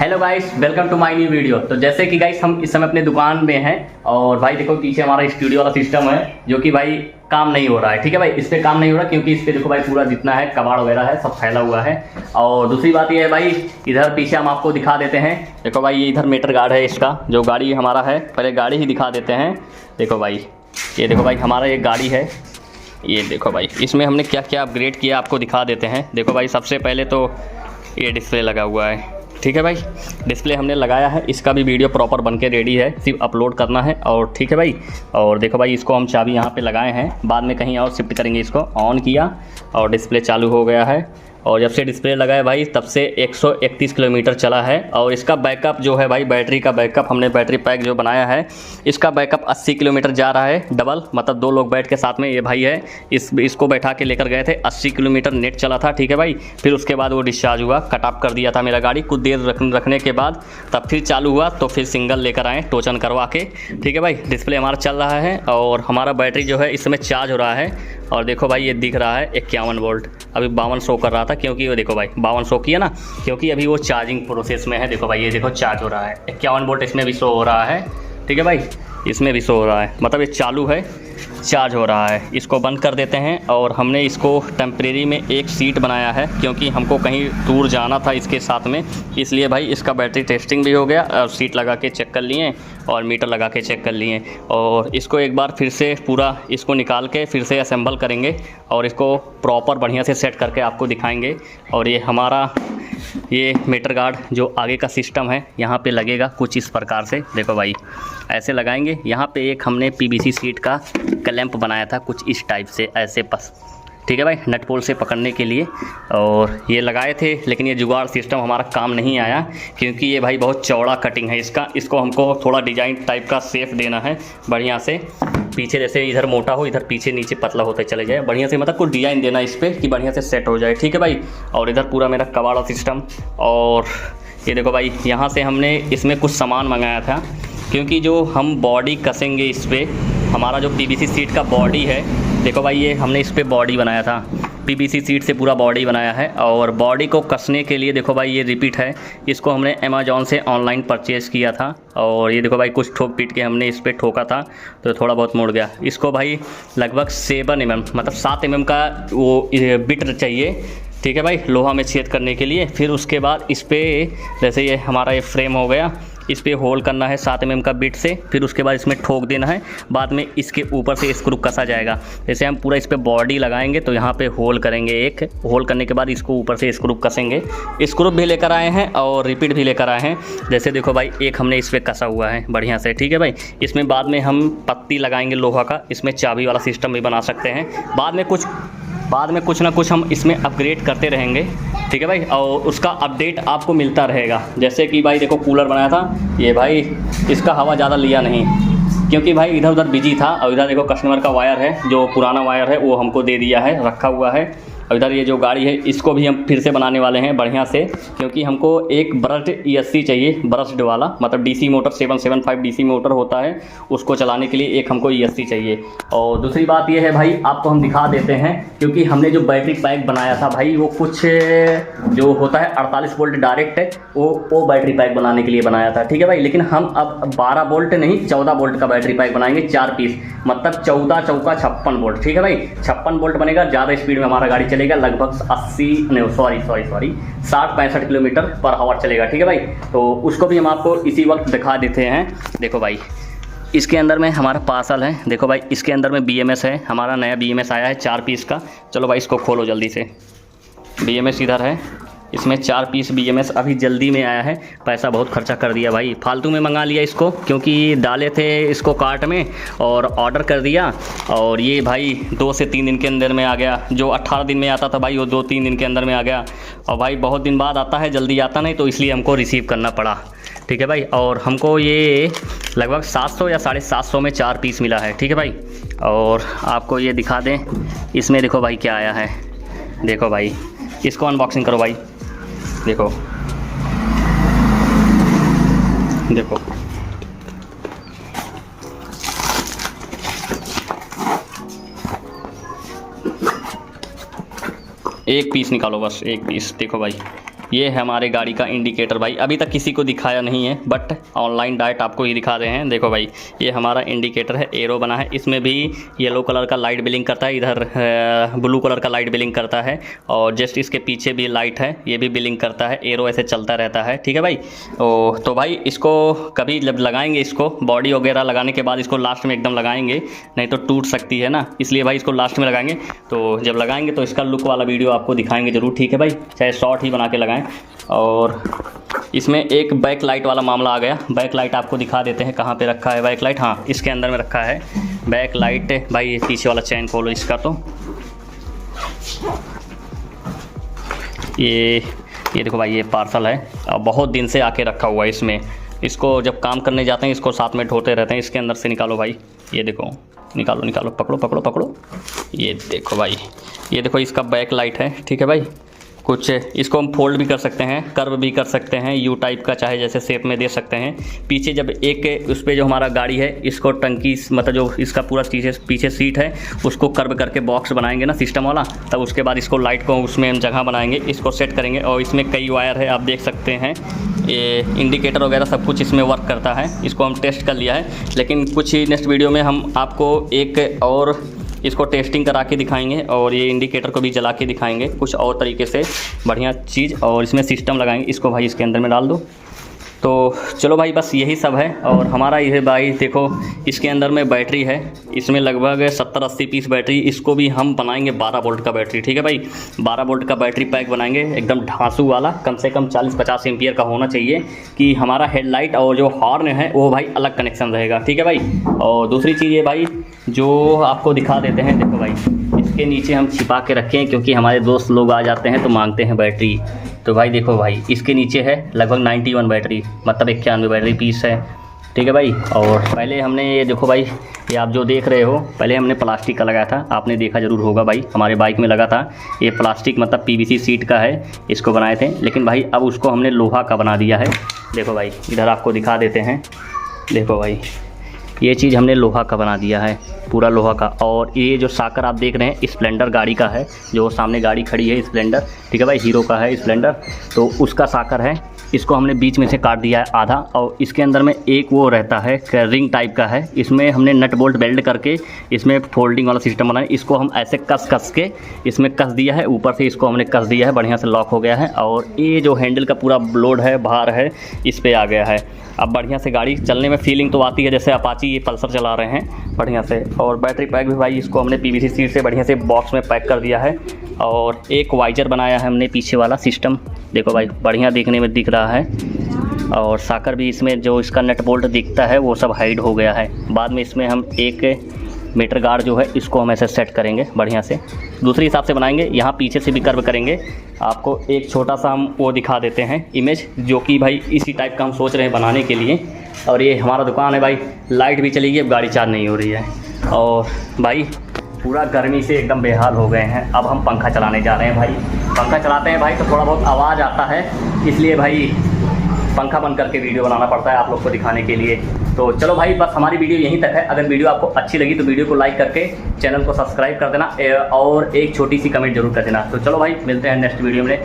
Hello guys, welcome to my new video. तो जैसे कि गाइस हम इस समय अपने दुकान में हैं और भाई देखो पीछे हमारा स्टूडियो वाला सिस्टम है जो कि भाई काम नहीं हो रहा है। ठीक है भाई, इस पे काम नहीं हो रहा क्योंकि इस पे देखो भाई पूरा जितना है कबाड़ वगैरह है सब फैला हुआ है। और दूसरी बात ये है भाई, इधर पीछे हम आपको दिखा देते हैं। देखो भाई ये इधर मीटर गार्ड है इसका, जो गाड़ी हमारा है। पहले गाड़ी ही दिखा देते हैं। देखो भाई, ये देखो भाई हमारा एक गाड़ी है। ये देखो भाई इसमें हमने क्या क्या अपग्रेड किया आपको दिखा देते हैं। देखो भाई सबसे पहले तो ये डिस्प्ले लगा हुआ है। ठीक है भाई, डिस्प्ले हमने लगाया है, इसका भी वीडियो प्रॉपर बन के रेडी है, सिर्फ अपलोड करना है। और ठीक है भाई, और देखो भाई इसको हम चाबी यहाँ पे लगाए हैं, बाद में कहीं और शिफ्ट करेंगे। इसको ऑन किया और डिस्प्ले चालू हो गया है। और जब से डिस्प्ले लगाया भाई तब से 131 किलोमीटर चला है। और इसका बैकअप जो है भाई, बैटरी का बैकअप हमने बैटरी पैक जो बनाया है, इसका बैकअप 80 किलोमीटर जा रहा है डबल, मतलब 2 लोग बैठ के साथ में। ये भाई है, इसको बैठा के लेकर गए थे, 80 किलोमीटर नेट चला था। ठीक है भाई, फिर उसके बाद वो डिस्चार्ज हुआ, कट ऑफ कर दिया था मेरा गाड़ी। कुछ देर रखने के बाद तब फिर चालू हुआ, तो फिर सिंगल लेकर आए टोचन करवा के। ठीक है भाई, डिस्प्ले हमारा चल रहा है और हमारा बैटरी जो है इस समय चार्ज हो रहा है। और देखो भाई ये दिख रहा है 51 वोल्ट, अभी 52 शो कर रहा था क्योंकि वो देखो भाई 52 शो किया ना, क्योंकि अभी वो चार्जिंग प्रोसेस में है। देखो भाई ये देखो चार्ज हो रहा है, 51 वोल्ट इसमें भी शो हो रहा है। ठीक है भाई, इसमें भी शो हो रहा है, मतलब ये चालू है, चार्ज हो रहा है। इसको बंद कर देते हैं। और हमने इसको टेम्परेरी में एक सीट बनाया है क्योंकि हमको कहीं दूर जाना था इसके साथ में, इसलिए भाई इसका बैटरी टेस्टिंग भी हो गया और सीट लगा के चेक कर लिए और मीटर लगा के चेक कर लिए। और इसको एक बार फिर से पूरा इसको निकाल के फिर से असेंबल करेंगे और इसको प्रॉपर बढ़िया से सेट करके आपको दिखाएंगे। और ये हमारा ये मीटर गार्ड जो आगे का सिस्टम है यहाँ पे लगेगा कुछ इस प्रकार से। देखो भाई ऐसे लगाएंगे। यहाँ पे एक हमने पीवीसी सीट का क्लैंप बनाया था कुछ इस टाइप से, ऐसे बस। ठीक है भाई, नट बोल्ट से पकड़ने के लिए। और ये लगाए थे, लेकिन ये जुगाड़ सिस्टम हमारा काम नहीं आया क्योंकि ये भाई बहुत चौड़ा कटिंग है इसका। इसको हमको थोड़ा डिजाइन टाइप का शेप देना है बढ़िया से, पीछे जैसे इधर मोटा हो, इधर पीछे नीचे पतला होते चले जाए बढ़िया से, मतलब कुछ डिज़ाइन देना इस पर कि बढ़िया से सेट हो जाए। ठीक है भाई, और इधर पूरा मेरा कबाड़ा सिस्टम। और ये देखो भाई यहाँ से हमने इसमें कुछ सामान मंगाया था क्योंकि जो हम बॉडी कसेंगे इस पर, हमारा जो पीवीसी सीट का बॉडी है, देखो भाई ये हमने इस पर बॉडी बनाया था, पीवीसी सीट से पूरा बॉडी बनाया है। और बॉडी को कसने के लिए देखो भाई ये रिपीट है, इसको हमने अमेज़ॉन से ऑनलाइन परचेज़ किया था। और ये देखो भाई कुछ ठोक पीट के हमने इस पर ठोका था तो थोड़ा बहुत मुड़ गया। इसको भाई लगभग 7 mm मतलब 7 mm का वो बिट चाहिए। ठीक है भाई, लोहा में छेद करने के लिए। फिर उसके बाद इस पर जैसे ये हमारा ये फ्रेम हो गया, इस पर होल करना है 7 mm का बिट से। फिर उसके बाद इसमें ठोक देना है, बाद में इसके ऊपर से स्क्रू कसा जाएगा। जैसे हम पूरा इस पर बॉडी लगाएंगे तो यहाँ पे होल करेंगे, एक होल करने के बाद इसको ऊपर से स्क्रू कसेंगे। स्क्रू भी लेकर आए हैं और रिपीट भी लेकर आए हैं। जैसे देखो भाई एक हमने इस पर कसा हुआ है बढ़िया से। ठीक है भाई, इसमें बाद में हम पत्ती लगाएंगे लोहा का, इसमें चाबी वाला सिस्टम भी बना सकते हैं। बाद में कुछ ना कुछ हम इसमें अपग्रेड करते रहेंगे। ठीक है भाई, और उसका अपडेट आपको मिलता रहेगा। जैसे कि भाई देखो कूलर बनाया था, ये भाई इसका हवा ज़्यादा लिया नहीं क्योंकि भाई इधर उधर बिजी था। और इधर देखो कस्टमर का वायर है, जो पुराना वायर है वो हमको दे दिया है, रखा हुआ है। और इधर ये जो गाड़ी है इसको भी हम फिर से बनाने वाले हैं बढ़िया से, क्योंकि हमको एक ब्रश्ड ESC चाहिए, ब्रश्ड वाला, मतलब DC मोटर 775 DC मोटर होता है, उसको चलाने के लिए एक हमको ESC चाहिए। और दूसरी बात ये है भाई, आपको हम दिखा देते हैं क्योंकि हमने जो बैटरी पैक बनाया था भाई, वो कुछ जो होता है 48 वोल्ट डायरेक्ट है, वो बैटरी पैक बनाने के लिए बनाया था। ठीक है भाई, लेकिन हम अब 12 वोल्ट नहीं 14 वोल्ट का बैटरी पैक बनाएंगे, 4 पीस, मतलब 14 चौका 56 वोल्ट। ठीक है भाई, 56 वोल्ट बनेगा, ज़्यादा स्पीड में हमारा गाड़ी चलेगा, लगभग 60-65 किलोमीटर पर आवर चलेगा। ठीक है भाई, तो उसको भी हम आपको इसी वक्त दिखा देते हैं। देखो भाई इसके अंदर में हमारा पार्सल है। देखो भाई इसके अंदर में BMS है, हमारा नया BMS आया है 4 पीस का। चलो भाई इसको खोलो जल्दी से। BMS इधर है, इसमें 4 पीस BMS अभी जल्दी में आया है। पैसा बहुत खर्चा कर दिया भाई, फालतू में मंगा लिया इसको क्योंकि डाले थे इसको कार्ट में और ऑर्डर कर दिया। और ये भाई 2 से 3 दिन के अंदर में आ गया। जो 18 दिन में आता था भाई वो 2-3 दिन के अंदर में आ गया। और भाई बहुत दिन बाद आता है, जल्दी आता नहीं, तो इसलिए हमको रिसीव करना पड़ा। ठीक है भाई, और हमको ये लगभग 700 या 750 में 4 पीस मिला है। ठीक है भाई, और आपको ये दिखा दें, इसमें देखो भाई क्या आया है। देखो भाई इसको अनबॉक्सिंग करो भाई। देखो देखो एक पीस निकालो, बस एक पीस। देखो भाई ये है हमारे गाड़ी का इंडिकेटर भाई, अभी तक किसी को दिखाया नहीं है बट ऑनलाइन डायरेक्ट आपको ही दिखा रहे हैं। देखो भाई ये हमारा इंडिकेटर है, एरो बना है, इसमें भी येलो कलर का लाइट ब्लिंक करता है, इधर ब्लू कलर का लाइट ब्लिंक करता है और जस्ट इसके पीछे भी लाइट है, ये भी ब्लिंक करता है, एरो ऐसे चलता रहता है। ठीक है भाई, तो भाई इसको कभी जब लगाएंगे, इसको बॉडी वगैरह लगाने के बाद इसको लास्ट में एकदम लगाएंगे, नहीं तो टूट सकती है ना, इसलिए भाई इसको लास्ट में लगाएंगे। तो जब लगाएंगे तो इसका लुक वाला वीडियो आपको दिखाएंगे ज़रूर। ठीक है भाई, चाहे शॉर्ट ही बना के लगाएं। और इसमें एक बैक लाइट वाला मामला आ गया, बैक लाइट आपको दिखा देते हैं कहाँ पे रखा है बैक लाइट। हाँ, इसके अंदर में रखा है बैक लाइट भाई। ये पीछे वाला चैन खोलो इसका, तो ये देखो भाई, ये पार्सल है और बहुत दिन से आके रखा हुआ है इसमें। इसको जब काम करने जाते हैं इसको साथ में ढोते रहते हैं। इसके अंदर से निकालो भाई, ये देखो, निकालो निकालो, पकड़ो पकड़ो पकड़ो, ये देखो भाई, ये देखो इसका बैक लाइट है। ठीक है भाई, कुछ इसको हम फोल्ड भी कर सकते हैं, कर्व भी कर सकते हैं, यू टाइप का चाहे जैसे शेप में दे सकते हैं। पीछे जब एक उस पर जो हमारा गाड़ी है इसको टंकी मतलब जो इसका पूरा पीछे सीट है उसको कर्व करके बॉक्स बनाएंगे ना सिस्टम वाला, तब उसके बाद इसको लाइट को उसमें हम जगह बनाएंगे, इसको सेट करेंगे। और इसमें कई वायर है, आप देख सकते हैं, ये इंडिकेटर वगैरह सब कुछ इसमें वर्क करता है। इसको हम टेस्ट कर लिया है, लेकिन कुछ ही नेक्स्ट वीडियो में हम आपको एक और इसको टेस्टिंग करा के दिखाएंगे और ये इंडिकेटर को भी जला के दिखाएंगे कुछ और तरीके से बढ़िया चीज़, और इसमें सिस्टम लगाएंगे। इसको भाई इसके अंदर में डाल दो। तो चलो भाई, बस यही सब है। और हमारा ये भाई देखो, इसके अंदर में बैटरी है, इसमें लगभग 70-80 पीस बैटरी, इसको भी हम बनाएंगे 12 वोल्ट का बैटरी। ठीक है भाई, 12 वोल्ट का बैटरी पैक बनाएंगे एकदम ढांसू वाला, कम से कम 40-50 एम्पियर का होना चाहिए कि हमारा हेडलाइट और जो हॉर्न है वो भाई अलग कनेक्शन रहेगा। ठीक है भाई, और दूसरी चीज़ ये भाई जो आपको दिखा देते हैं, देखो भाई इसके नीचे हम छिपा के रखे हैं क्योंकि हमारे दोस्त लोग आ जाते हैं तो मांगते हैं बैटरी। तो भाई देखो भाई, इसके नीचे है लगभग 91 बैटरी, मतलब 91 बैटरी पीस है। ठीक है भाई, और पहले हमने ये देखो भाई, ये आप जो देख रहे हो, पहले हमने प्लास्टिक का लगाया था, आपने देखा ज़रूर होगा भाई, हमारे बाइक में लगा था। ये प्लास्टिक मतलब PVC सीट का है, इसको बनाए थे, लेकिन भाई अब उसको हमने लोहा का बना दिया है। देखो भाई, इधर आपको दिखा देते हैं, देखो भाई ये चीज़ हमने लोहा का बना दिया है, पूरा लोहा का। और ये जो साकर आप देख रहे हैं स्प्लेंडर गाड़ी का है, जो सामने गाड़ी खड़ी है स्प्लेंडर, ठीक है भाई, हीरो का है स्प्लेंडर, तो उसका साकर है। इसको हमने बीच में से काट दिया है आधा, और इसके अंदर में एक वो रहता है रिंग टाइप का है, इसमें हमने नट बोल्ट वेल्ड करके इसमें फोल्डिंग वाला सिस्टम बनाया। इसको हम ऐसे कस के इसमें कस दिया है, ऊपर से इसको हमने कस दिया है, बढ़िया से लॉक हो गया है। और ये जो हैंडल का पूरा लोड है, भार है, इस पर आ गया है। अब बढ़िया से गाड़ी चलने में फीलिंग तो आती है जैसे अपाची ये पल्सर चला रहे हैं बढ़िया से। और बैटरी पैक भी भाई इसको हमने PVC सीट से बढ़िया से बॉक्स में पैक कर दिया है। और एक वाइजर बनाया है हमने पीछे वाला सिस्टम, देखो भाई बढ़िया देखने में दिख रहा है। और साकर भी इसमें जो इसका नट बोल्ट दिखता है वो सब हाइड हो गया है। बाद में इसमें हम एक मीटर गार्ड जो है इसको हम ऐसे सेट करेंगे बढ़िया से, दूसरे हिसाब से बनाएंगे। यहाँ पीछे से भी कर्व करेंगे। आपको एक छोटा सा हम वो दिखा देते हैं इमेज, जो कि भाई इसी टाइप का हम सोच रहे हैं बनाने के लिए। और ये हमारा दुकान है भाई, लाइट भी चली गई, अब गाड़ी चार्ज नहीं हो रही है। और भाई पूरा गर्मी से एकदम बेहाल हो गए हैं। अब हम पंखा चलाने जा रहे हैं भाई। पंखा चलाते हैं भाई तो थोड़ा बहुत आवाज़ आता है, इसलिए भाई पंखा बंद करके वीडियो बनाना पड़ता है आप लोग को दिखाने के लिए। तो चलो भाई, बस हमारी वीडियो यहीं तक है। अगर वीडियो आपको अच्छी लगी तो वीडियो को लाइक करके चैनल को सब्सक्राइब कर देना और एक छोटी सी कमेंट जरूर कर देना। तो चलो भाई, मिलते हैं नेक्स्ट वीडियो में।